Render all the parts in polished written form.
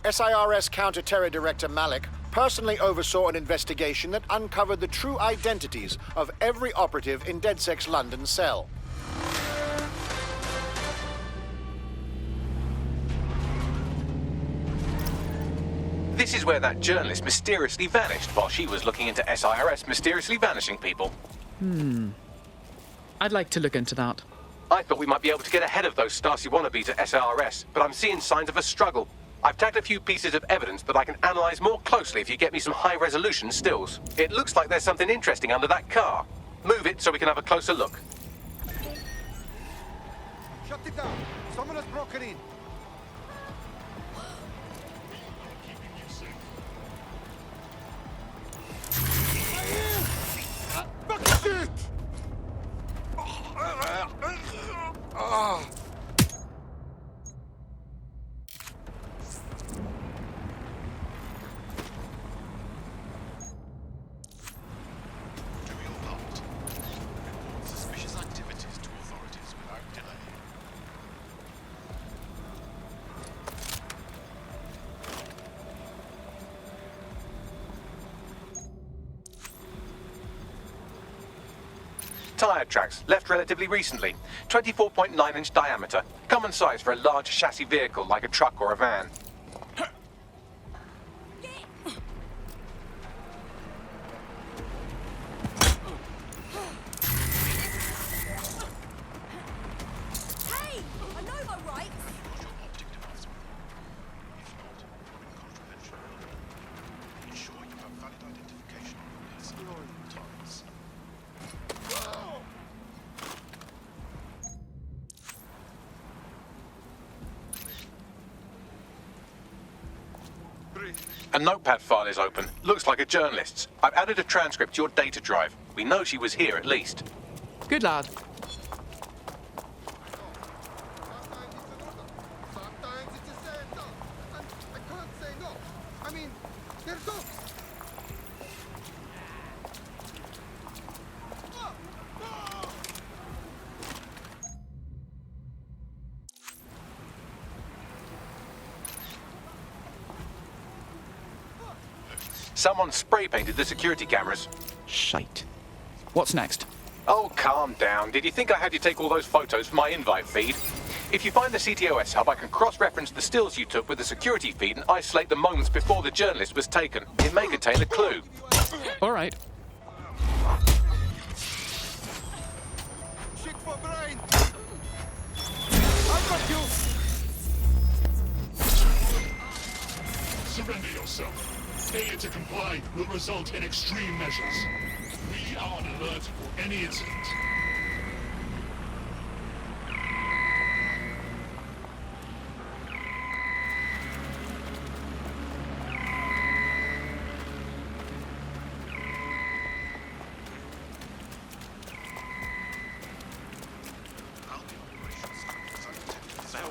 SIRS Counter-Terror Director Malik personally oversaw an investigation that uncovered the true identities of every operative in DedSec's London cell. This is where that journalist mysteriously vanished while she was looking into SIRS mysteriously vanishing people. I'd like to look into that. I thought we might be able to get ahead of those Stasi wannabes at SIRS, but I'm seeing signs of a struggle. I've tagged a few pieces of evidence that I can analyze more closely if you get me some high-resolution stills. It looks like there's something interesting under that car. Move it so we can have a closer look. Shut it down. Someone has broken in. Shit! Suspicious activities to authorities without delay. Tyre tracks, left relatively recently. 24.9-inch diameter. Common size for a large chassis vehicle like a truck or a van. Hey! I know my rights! Use your optic device. If not, following contravention. Ensure you have valid identification of your targets. A notepad file is open. Looks like a journalist's. I've added a transcript to your data drive. We know she was here at least. Good lad. Sometimes it's a sandal. And I can't say no. I mean, they're dogs. Someone spray painted the security cameras. Shite. What's next? Oh, calm down. Did you think I had you take all those photos for my invite feed? If you find the CTOS hub, I can cross-reference the stills you took with the security feed and isolate the moments before the journalist was taken. It may contain a clue. All right. Shit for brain. I've got you. Surrender yourself. Failure to comply will result in extreme measures. We are on alert for any incident.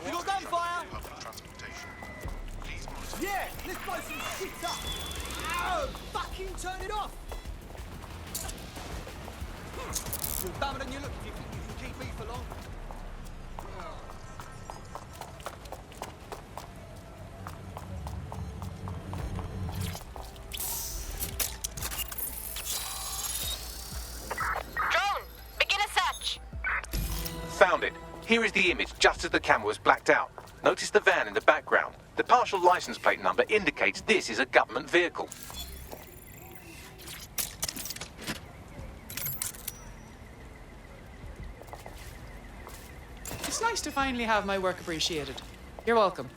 You got gunfire? Public transportation. Please monitor. Yeah, let's blow some shit up. Ow! Fucking turn it off. You're dumber than you look if you think you can keep me for long. Drone! Begin a search! Found it. Here is the image just as the camera was blacked out. Notice the van in the background. The partial license plate number indicates this is a government vehicle. It's nice to finally have my work appreciated. You're welcome.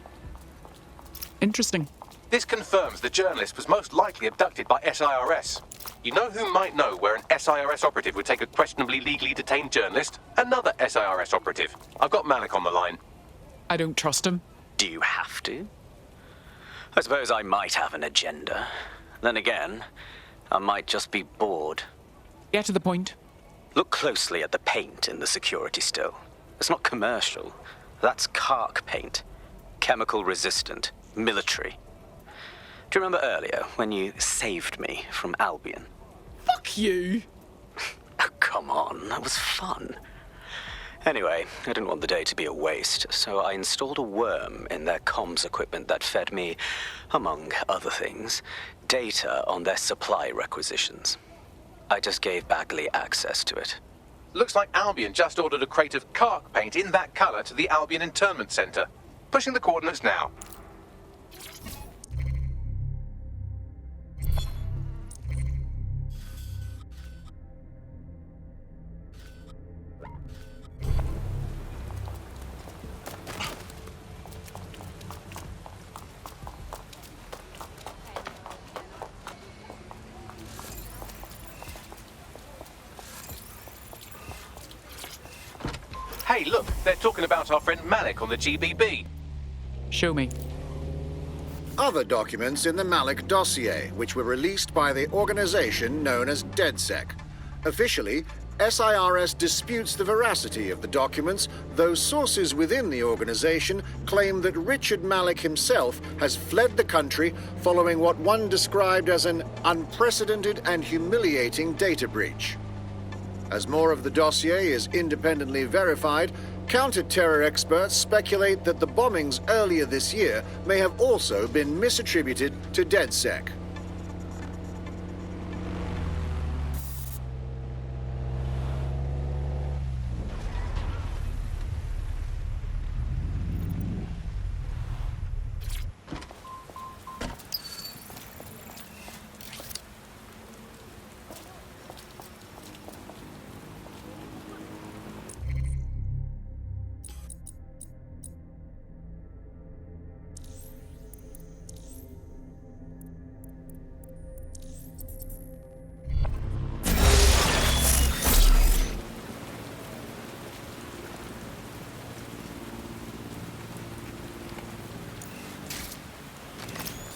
Interesting. This confirms the journalist was most likely abducted by SIRS. You know who might know where an SIRS operative would take a questionably legally detained journalist? Another SIRS operative. I've got Malik on the line. I don't trust him. Do you have to? I suppose I might have an agenda. Then again, I might just be bored. Get to the point. Look closely at the paint in the security still. It's not commercial. That's Kark paint. Chemical resistant. Military. Do you remember earlier when you saved me from Albion? Fuck you! Oh, come on. That was fun. Anyway, I didn't want the day to be a waste, so I installed a worm in their comms equipment that fed me, among other things, data on their supply requisitions. I just gave Bagley access to it. Looks like Albion just ordered a crate of Kark paint in that color to the Albion Internment Center. Pushing the coordinates now. Hey, look, they're talking about our friend Malik on the GBB. Show me. Other documents in the Malik dossier, which were released by the organization known as DedSec. Officially, SIRS disputes the veracity of the documents, though sources within the organization claim that Richard Malik himself has fled the country following what one described as an unprecedented and humiliating data breach. As more of the dossier is independently verified, counter-terror experts speculate that the bombings earlier this year may have also been misattributed to DedSec.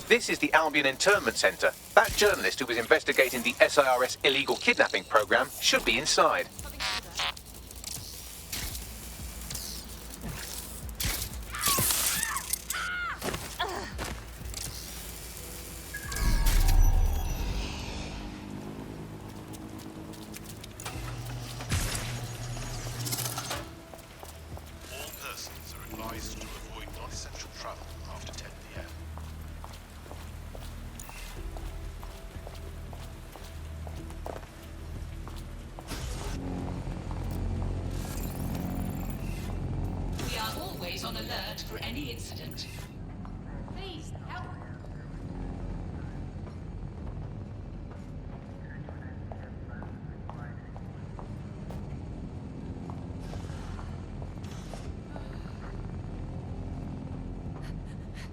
This is the Albion Internment Center. That journalist who was investigating the SIRS illegal kidnapping program should be inside. All persons are advised to avoid non-essential travel after 10 p.m. We are always on alert for any incident. Please, help.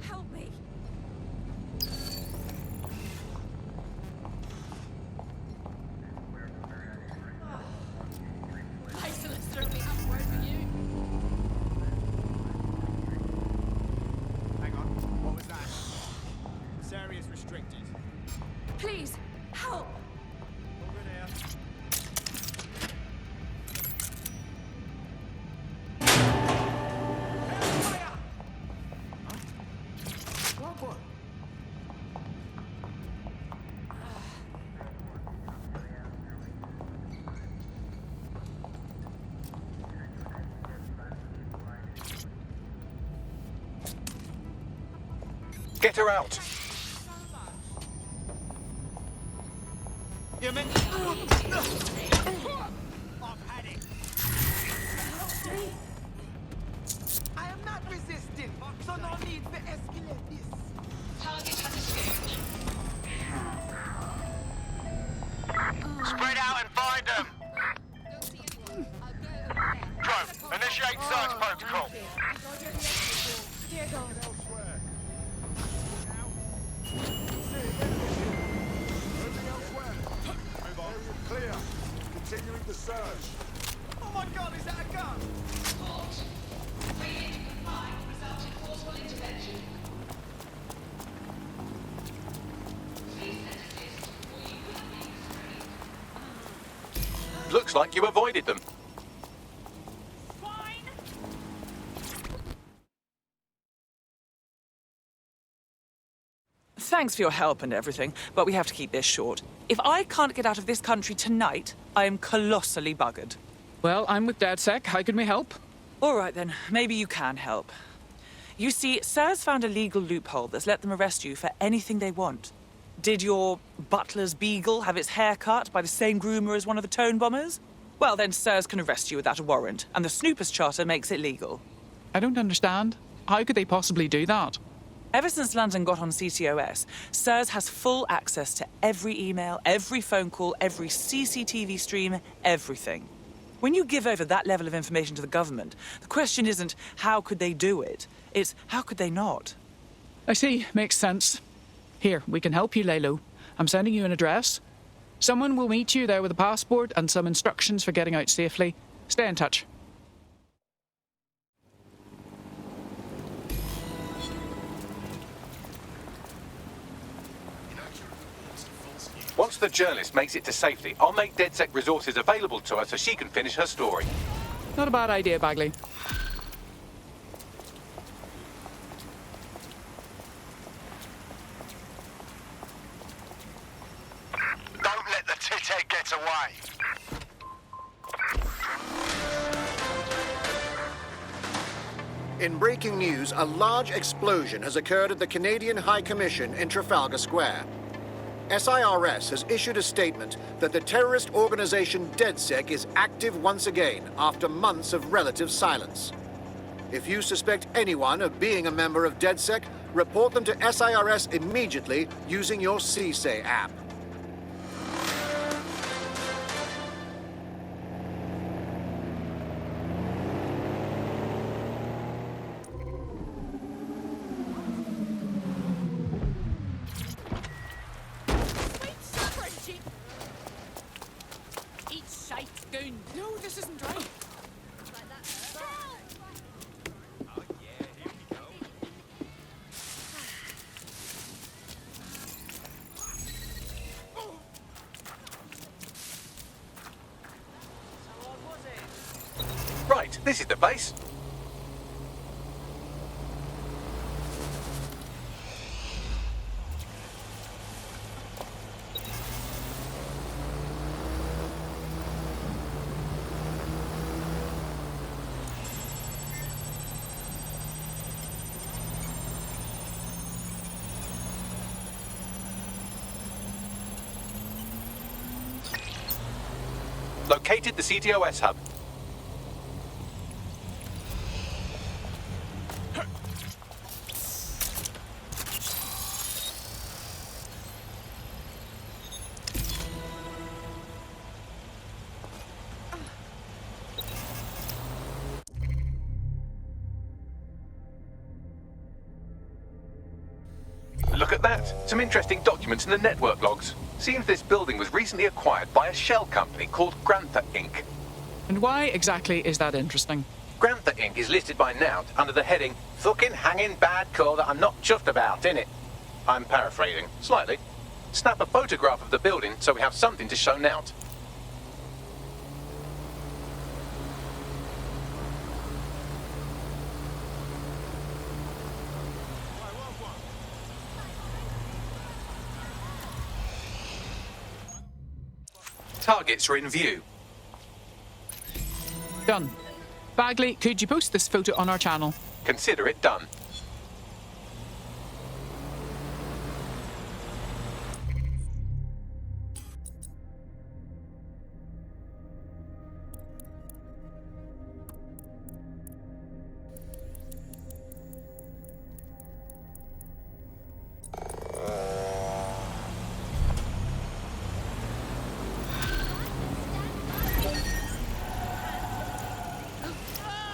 Help me. Isolate certainly has word for you. Hang on, what was that? This area is restricted. Please, help. Over there. Fire! Huh? What? Get her out. You meant... I've had it. I am not resisting, so no need to escalate this. Target has escaped. Spread out and find them! Drone, initiate search protocol. Move on. Clear. Continuing the search. Oh my god, is that a gun? Halt. Failure to comply will result in forceful intervention. Please send assist or you will be restrained. Looks like you avoided them. Thanks for your help and everything, but we have to keep this short. If I can't get out of this country tonight, I am colossally buggered. Well, I'm with DedSec. How can we help? All right then, maybe you can help. You see, SIR's found a legal loophole that's let them arrest you for anything they want. Did your butler's beagle have its hair cut by the same groomer as one of the tone bombers? Well, then SIRS can arrest you without a warrant, and the Snoopers Charter makes it legal. I don't understand. How could they possibly do that? Ever since London got on CTOS, SIRS has full access to every email, every phone call, every CCTV stream, everything. When you give over that level of information to the government, the question isn't how could they do it, it's how could they not? I see. Makes sense. Here, we can help you, Lalo. I'm sending you an address. Someone will meet you there with a passport and some instructions for getting out safely. Stay in touch. Once the journalist makes it to safety, I'll make DedSec resources available to her so she can finish her story. Not a bad idea, Bagley. Don't let the tit-head get away. In breaking news, a large explosion has occurred at the Canadian High Commission in Trafalgar Square. SIRS has issued a statement that the terrorist organization DedSec is active once again after months of relative silence. If you suspect anyone of being a member of DedSec, report them to SIRS immediately using your CSAY app. No, this isn't right. Right, this is the base. Located the CTOS hub. Look at that. Some interesting documents in the network logs. Seems this building was recently acquired by a shell company called Grantha Inc. And why exactly is that interesting? Grantha Inc. is listed by Nout under the heading "Fucking hanging bad call that I'm not chuffed about, innit?" I'm paraphrasing slightly. Snap a photograph of the building so we have something to show Nout. Targets are in view. Done. Bagley, could you post this photo on our channel? Consider it done.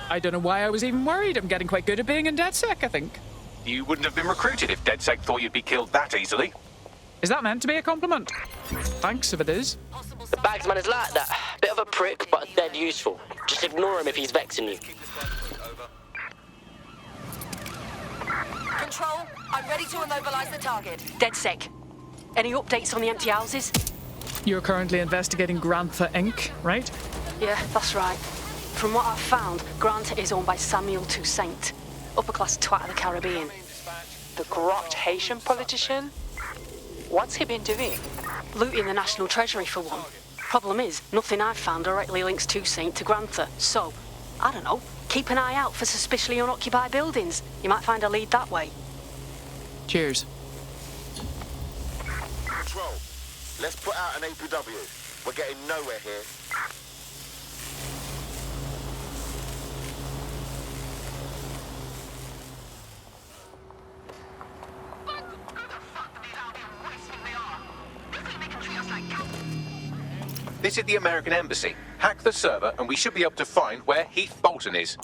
I don't know why I was even worried. I'm getting quite good at being in DedSec, I think. You wouldn't have been recruited if DedSec thought you'd be killed that easily. Is that meant to be a compliment? Thanks if it is. The bagsman is like that. Bit of a prick, but dead useful. Just ignore him if he's vexing you. Control, I'm ready to immobilize the target. DedSec. Any updates on the empty houses? You're currently investigating Grantha Inc., right? Yeah, that's right. From what I've found, Grant is owned by Samuel Toussaint, upper-class twat of the Caribbean. The corrupt Haitian politician? What's he been doing? Looting the National Treasury, for one. Problem is, nothing I've found directly links Toussaint to Grantha. So, I don't know, keep an eye out for suspiciously unoccupied buildings. You might find a lead that way. Cheers. Control, let's put out an APW. We're getting nowhere here. This is the American Embassy. Hack the server and we should be able to find where Heath Bolton is.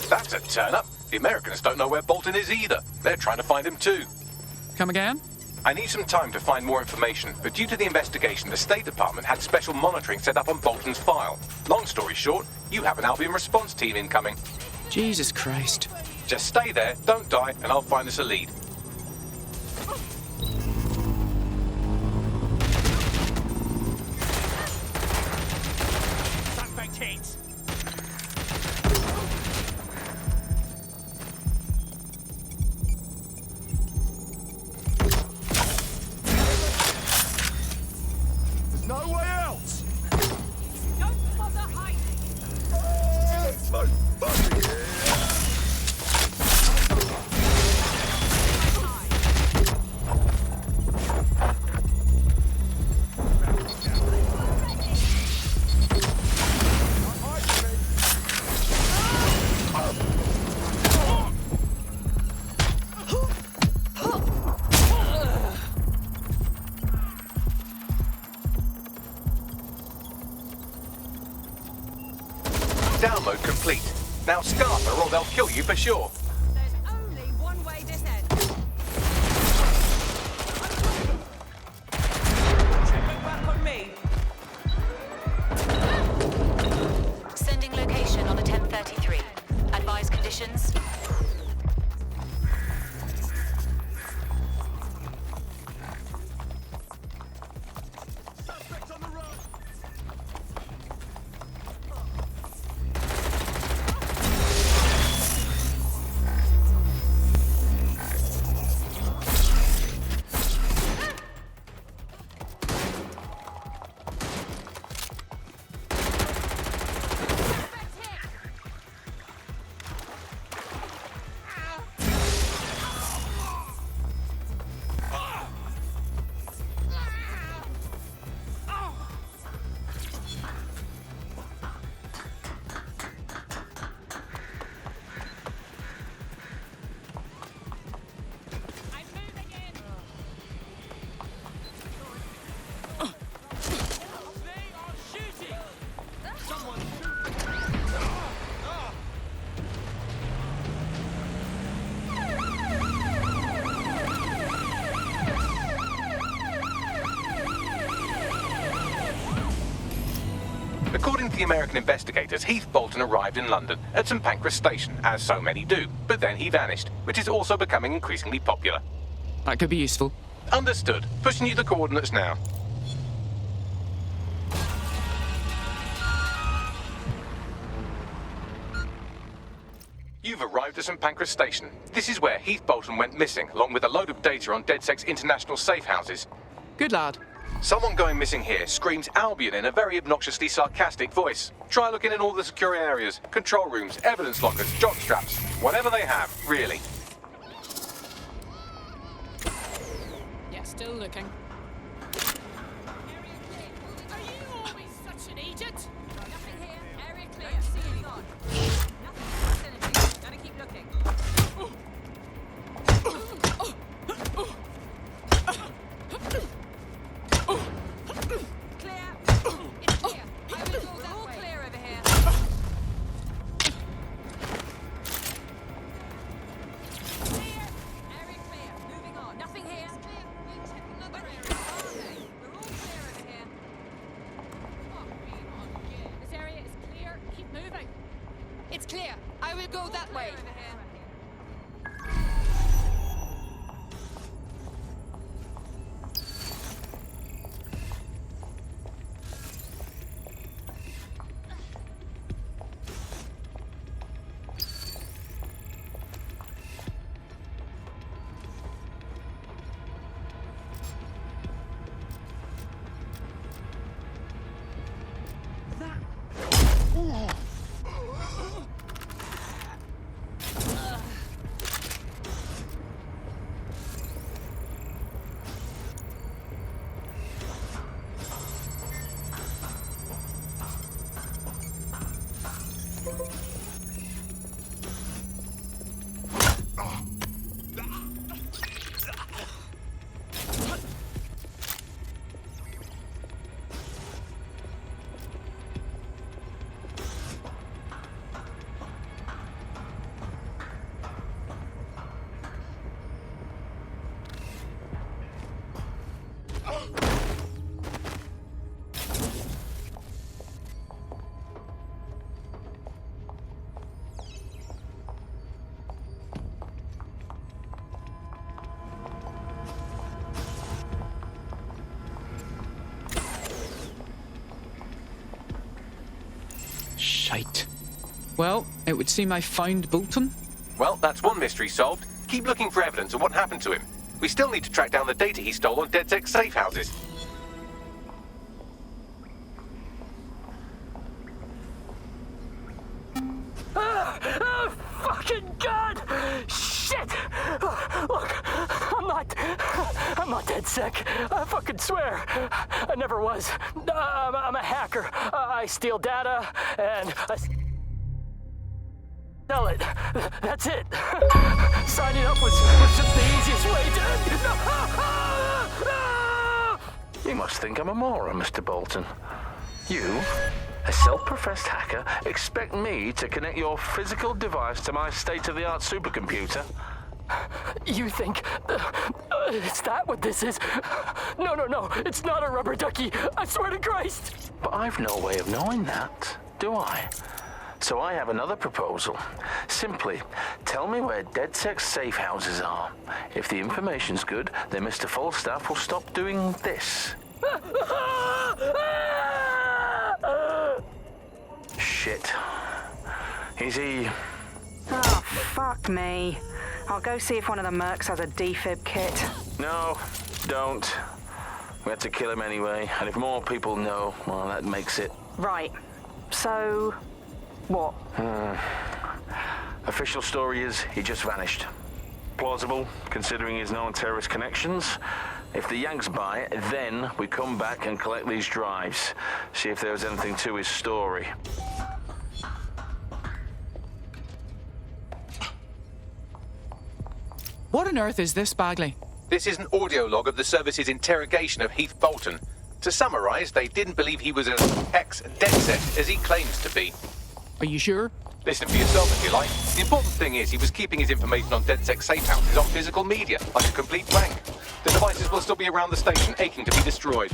That's a turn-up. The Americans don't know where Bolton is either. They're trying to find him too. Come again? I need some time to find more information, but due to the investigation, the State Department had special monitoring set up on Bolton's file. Long story short, you have an Albion response team incoming. Jesus Christ. Just stay there, don't die, and I'll find us a lead. Suspect hits. There's no way else. Don't bother hiding. Oh, my fucking head. Download complete. Now scarf her or they'll kill you for sure. There's only one way this ends. Check it back on me. Sending location on a 1033. Advise conditions. Suspect on the run. According to the American investigators, Heath Bolton arrived in London at St Pancras Station, as so many do, but then he vanished, which is also becoming increasingly popular. That could be useful. Understood. Pushing you the coordinates now. You've arrived arrived at St. Pancras Station. This is where Heath Bolton went missing, along with a load of data on DedSec's international safe houses. Good lad. Someone going missing here screams Albion in a very obnoxiously sarcastic voice. Try looking in all the secure areas, control rooms, evidence lockers, jock straps, whatever they have, really. Yeah, still looking. Are you always such an idiot? Nothing here. Area clear. Seeing on. Nothing in the vicinity. Gotta keep looking. Clear. It's clear. I will go that way. Clear over here. Clear. Area clear. Moving on. Nothing here. It's clear. We'll check another area. Are they? We're all clear over here. Fuck me on again. This area is clear. Keep moving. It's clear. I will go that way. Over here. Shite. Well, it would seem I found Bolton. Well, that's one mystery solved. Keep looking for evidence of what happened to him. We still need to track down the data he stole on DedSec's safe houses. Fucking God! Shit! Look, I'm not DedSec. I fucking swear. I never was. I'm a hacker. I steal data and I sell it. That's it. Signing up was just the easiest way to... You must think I'm a moron, Mr. Bolton. You, a self-professed hacker, expect me to connect your physical device to my state-of-the-art supercomputer? You think... is that what this is? No, it's not a rubber ducky. I swear to Christ. But I've no way of knowing that, do I? So I have another proposal. Simply, tell me where DedSec's safe houses are. If the information's good, then Mr. Falstaff will stop doing this. Shit. Is he... Oh, fuck me. I'll go see if one of the mercs has a defib kit. No, don't. We had to kill him anyway, and if more people know, well, that makes it... Right. So... what? Official story is he just vanished. Plausible, considering his known terrorist connections. If the Yanks buy it, then we come back and collect these drives. See if there's anything to his story. What on earth is this, Bagley? This is an audio log of the service's interrogation of Heath Bolton. To summarize, they didn't believe he was as ex-DedSec as he claims to be. Are you sure? Listen for yourself if you like. The important thing is he was keeping his information on DedSec's safe houses on physical media, like a complete blank. The devices will still be around the station, aching to be destroyed.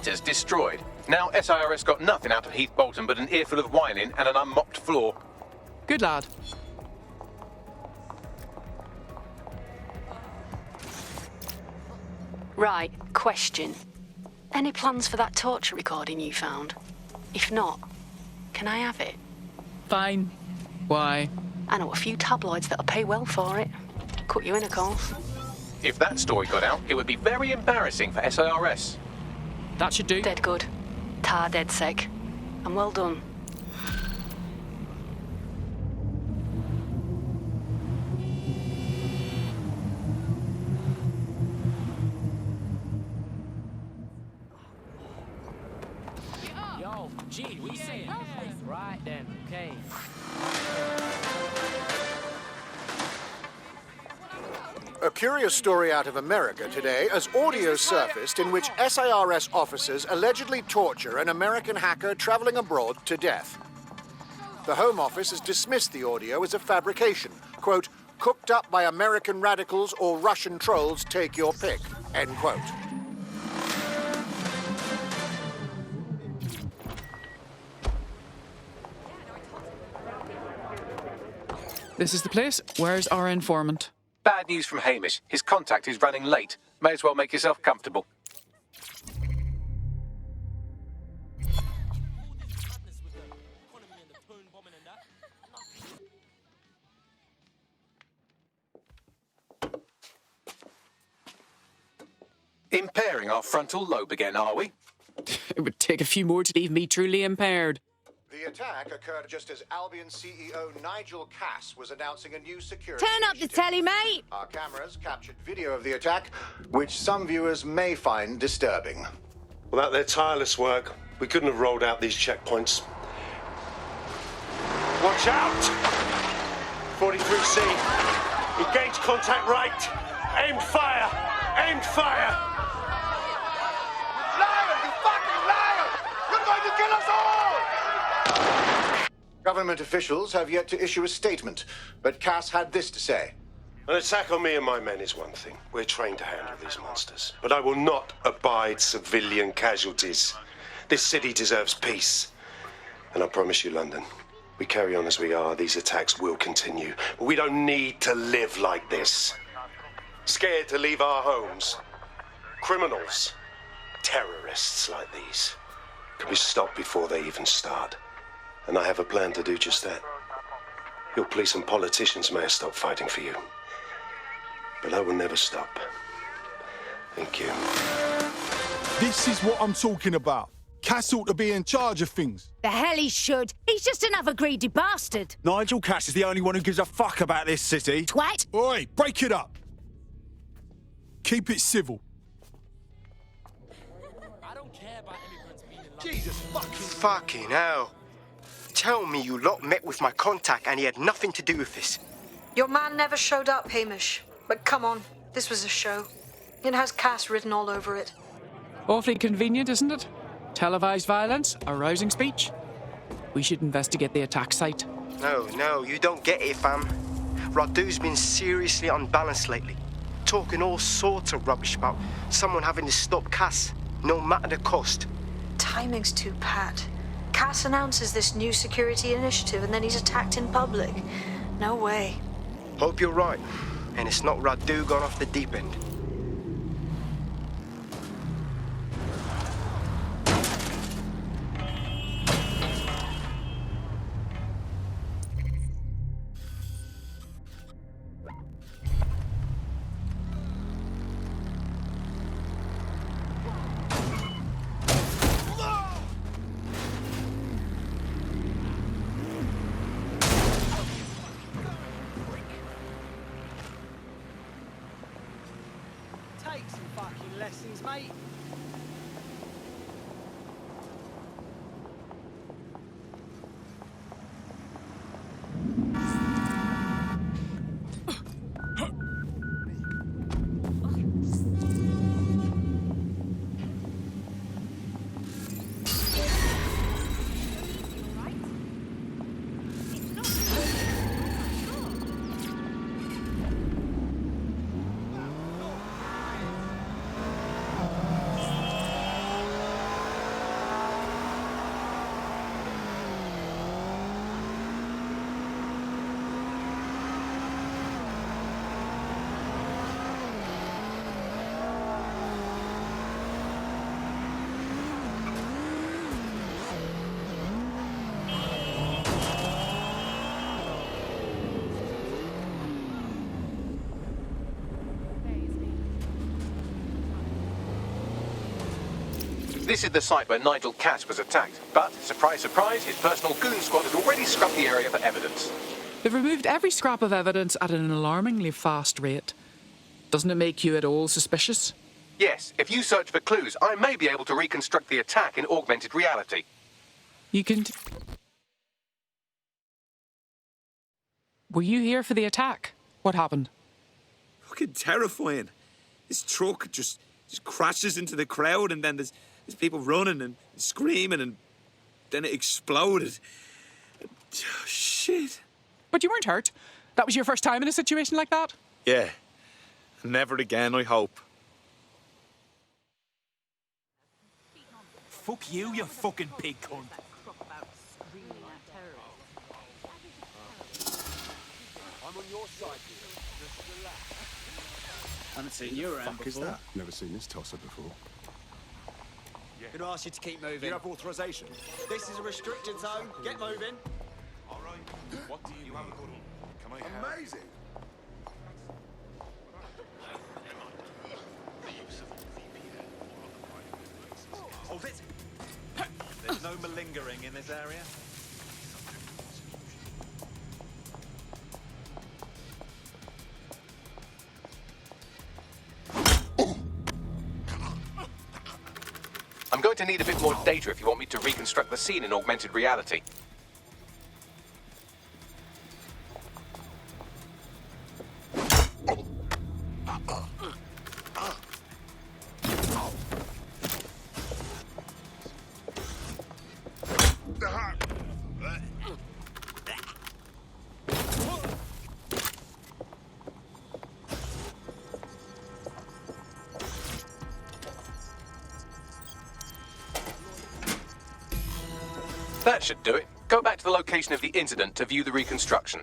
meters destroyed. Now SIRS got nothing out of Heath Bolton but an earful of whining and an unmopped floor. Good lad. Right, question. Any plans for that torture recording you found? If not, can I have it? Fine. Why? I know a few tabloids that'll pay well for it. Cut you in, of course. If that story got out, it would be very embarrassing for SIRS. That should do. Dead good. Tar dead sec. And well done. Yo, gee, we say it. Right then, okay. A curious story out of America today as audio surfaced in which SIRS officers allegedly torture an American hacker traveling abroad to death. The Home Office has dismissed the audio as a fabrication, quote, cooked up by American radicals or Russian trolls, take your pick, end quote. This is the place. Where's our informant? Bad news from Hamish. His contact is running late. May as well make yourself comfortable. Impairing our frontal lobe again, are we? It would take a few more to leave me truly impaired. The attack occurred just as Albion CEO Nigel Cass was announcing a new security Turn up the telly, mate! Our cameras captured video of the attack, which some viewers may find disturbing. Without their tireless work, we couldn't have rolled out these checkpoints. Watch out! 43C. Engage contact right. Aimed fire. Aimed fire. Liar, you fucking liar! You're going to kill us all! Government officials have yet to issue a statement, but Cass had this to say. An attack on me and my men is one thing. We're trained to handle these monsters. But I will not abide civilian casualties. This city deserves peace. And I promise you, London, we carry on as we are, these attacks will continue. But we don't need to live like this. Scared to leave our homes. Criminals, terrorists like these, can be stopped before they even start. And I have a plan to do just that. Your police and politicians may have stopped fighting for you. But I will never stop. Thank you. This is what I'm talking about. Cass ought to be in charge of things. The hell he should. He's just another greedy bastard. Nigel Cass is the only one who gives a fuck about this city. Twat! Oi, break it up. Keep it civil. I don't care about immigrants being in Jesus fucking hell. Tell me you lot met with my contact and he had nothing to do with this. Your man never showed up, Hamish. But come on, this was a show. It has Cass written all over it. Awfully convenient, isn't it? Televised violence, a rousing speech. We should investigate the attack site. No, you don't get it, fam. Radu's been seriously unbalanced lately. Talking all sorts of rubbish about someone having to stop Cass, no matter the cost. Timing's too pat. Cass announces this new security initiative and then he's attacked in public. No way. Hope you're right. And it's not Radu gone off the deep end. Take some fucking lessons, mate. This is the site where Nigel Cass was attacked. But, surprise, surprise, his personal goon squad has already scrubbed the area for evidence. They've removed every scrap of evidence at an alarmingly fast rate. Doesn't it make you at all suspicious? Yes, if you search for clues, I may be able to reconstruct the attack in augmented reality. You can... Were you here for the attack? What happened? Fucking terrifying. This truck just crashes into the crowd, and then there's people running and screaming, and then it exploded. Oh, shit. But you weren't hurt. That was your first time in a situation like that? Yeah. Never again, I hope. Fuck you, you fucking pig cunt. I'm on your side here. Just relax. Haven't seen you around before. Is that? Never seen this tosser before. Could I ask you to keep moving? You have authorization. This is a restricted zone. Get moving. All right. What do you want? Can I help? Amazing. Hold it. There's no malingering in this area. I'm going to need a bit more data if you want me to reconstruct the scene in augmented reality. That should do it. Go back to the location of the incident to view the reconstruction.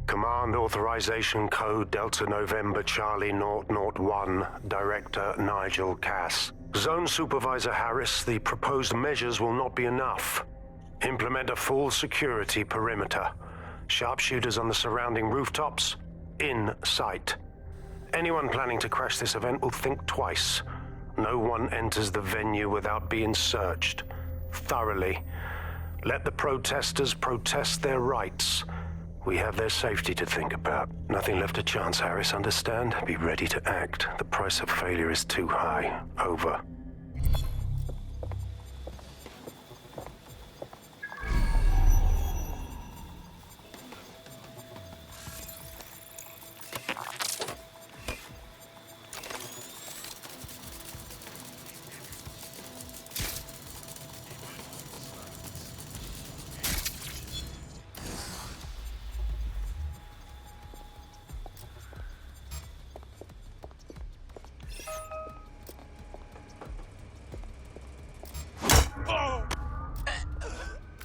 Command authorization code Delta November Charlie 001, Director Nigel Cass. Zone Supervisor Harris, the proposed measures will not be enough. Implement a full security perimeter. Sharpshooters on the surrounding rooftops, in sight. Anyone planning to crash this event will think twice. No one enters the venue without being searched. Thoroughly. Let the protesters protest their rights. We have their safety to think about. Nothing left to chance, Harris, understand? Be ready to act. The price of failure is too high. Over.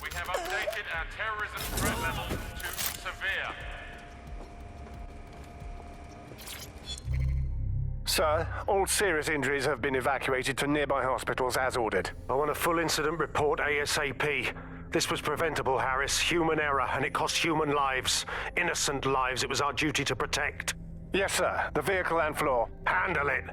We have updated our terrorism threat level to severe. Sir, all serious injuries have been evacuated to nearby hospitals as ordered. I want a full incident report ASAP. This was preventable, Harris. Human error, and it cost human lives. Innocent lives it was our duty to protect. Yes, sir. The vehicle and floor. Handle it.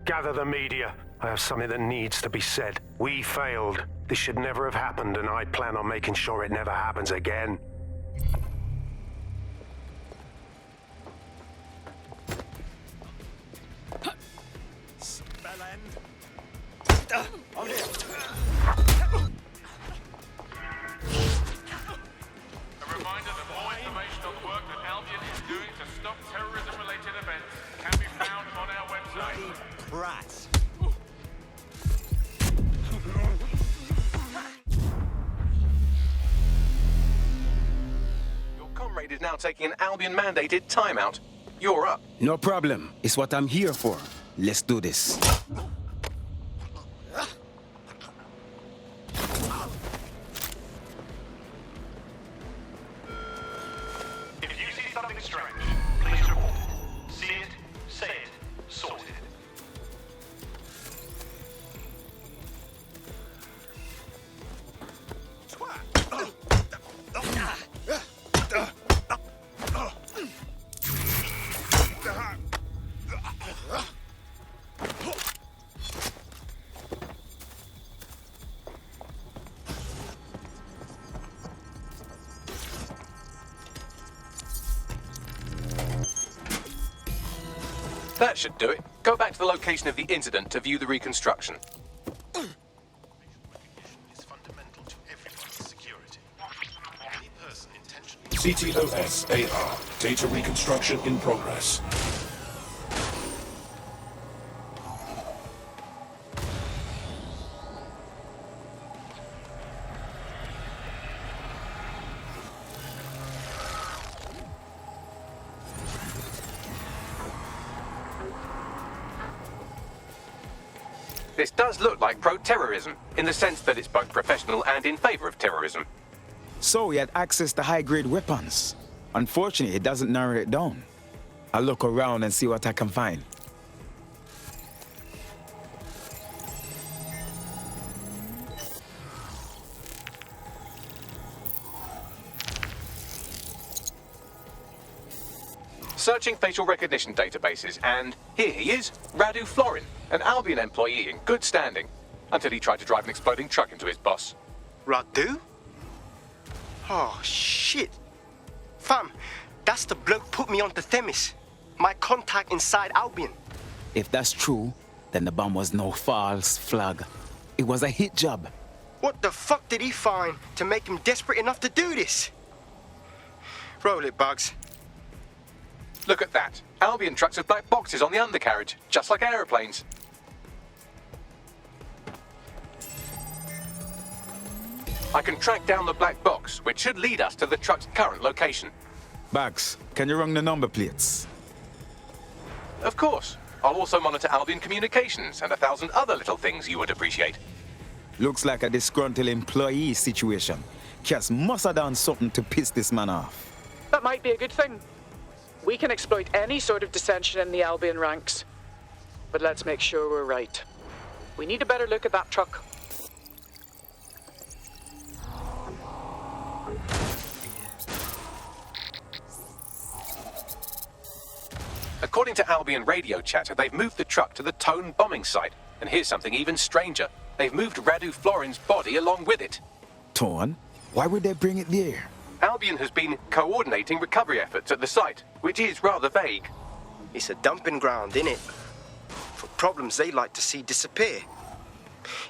Gather the media. I have something that needs to be said. We failed. This should never have happened, and I plan on making sure it never happens again. Spell end. On here. A reminder that more information on the work that Albion is doing to stop terrorism-related events can be found on our website. Brat. Your comrade is now taking an Albion-mandated timeout. You're up. No problem. It's what I'm here for. Let's do this. If you see something strange, please report it. See it, say it, sort it. That should do it. Go back to the location of the incident to view the reconstruction. Is fundamental to everyone's security. Any person intentionally... CTOS-AR. Data reconstruction in progress. This does look like pro-terrorism, in the sense that it's both professional and in favor of terrorism. So he had access to high-grade weapons. Unfortunately, it doesn't narrow it down. I'll look around and see what I can find. Searching facial recognition databases, and here he is, Radu Florin, an Albion employee in good standing, until he tried to drive an exploding truck into his boss. Radu? Oh, shit. Fam, that's the bloke put me onto Themis. My contact inside Albion. If that's true, then the bomb was no false flag. It was a hit job. What the fuck did he find to make him desperate enough to do this? Roll it, Bugs. Look at that. Albion trucks with black boxes on the undercarriage, just like aeroplanes. I can track down the black box, which should lead us to the truck's current location. Bags, can you run the number plates? Of course. I'll also monitor Albion communications and 1,000 other little things you would appreciate. Looks like a disgruntled employee situation. Cass must have done something to piss this man off. That might be a good thing. We can exploit any sort of dissension in the Albion ranks. But let's make sure we're right. We need a better look at that truck. According to Albion radio chatter, they've moved the truck to the Tone bombing site. And here's something even stranger. They've moved Radu Florin's body along with it. Tone? Why would they bring it there? Albion has been coordinating recovery efforts at the site, which is rather vague. It's a dumping ground, innit? For problems they like to see disappear.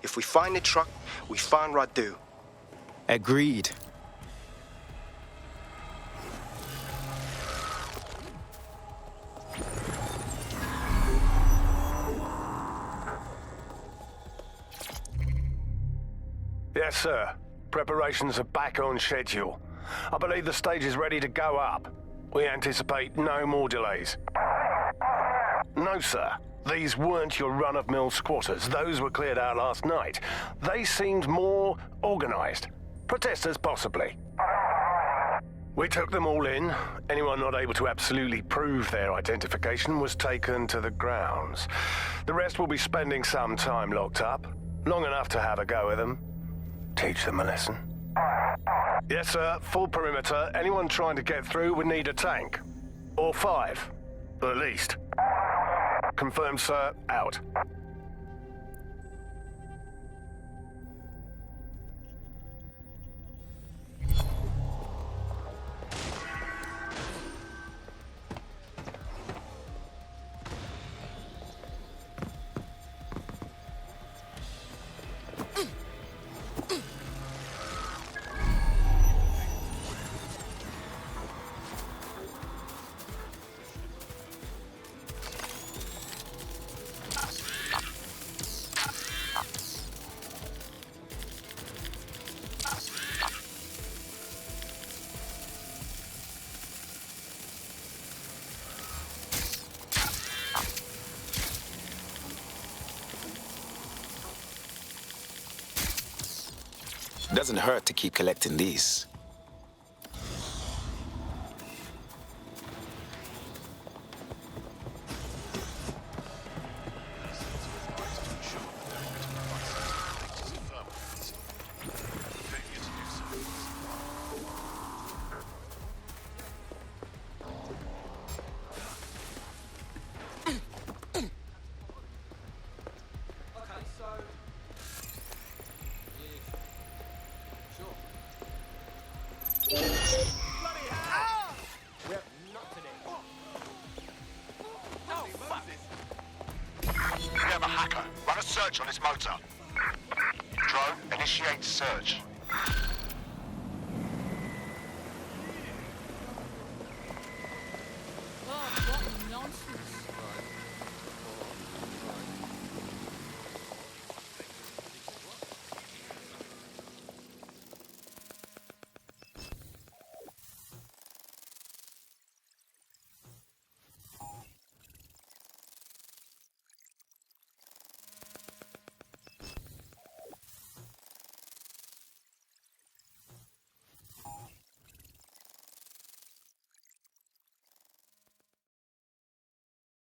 If we find the truck, we find Radu. Agreed. Yes, sir. Preparations are back on schedule. I believe the stage is ready to go up. We anticipate no more delays. No, sir. These weren't your run-of-mill squatters. Those were cleared out last night. They seemed more organized. Protesters, possibly. We took them all in. Anyone not able to absolutely prove their identification was taken to the grounds. The rest will be spending some time locked up. Long enough to have a go with them. Teach them a lesson. Yes, sir. Full perimeter. Anyone trying to get through would need a tank. Or 5. At least. Confirmed, sir. Out. Doesn't hurt to keep collecting these. Initiate search.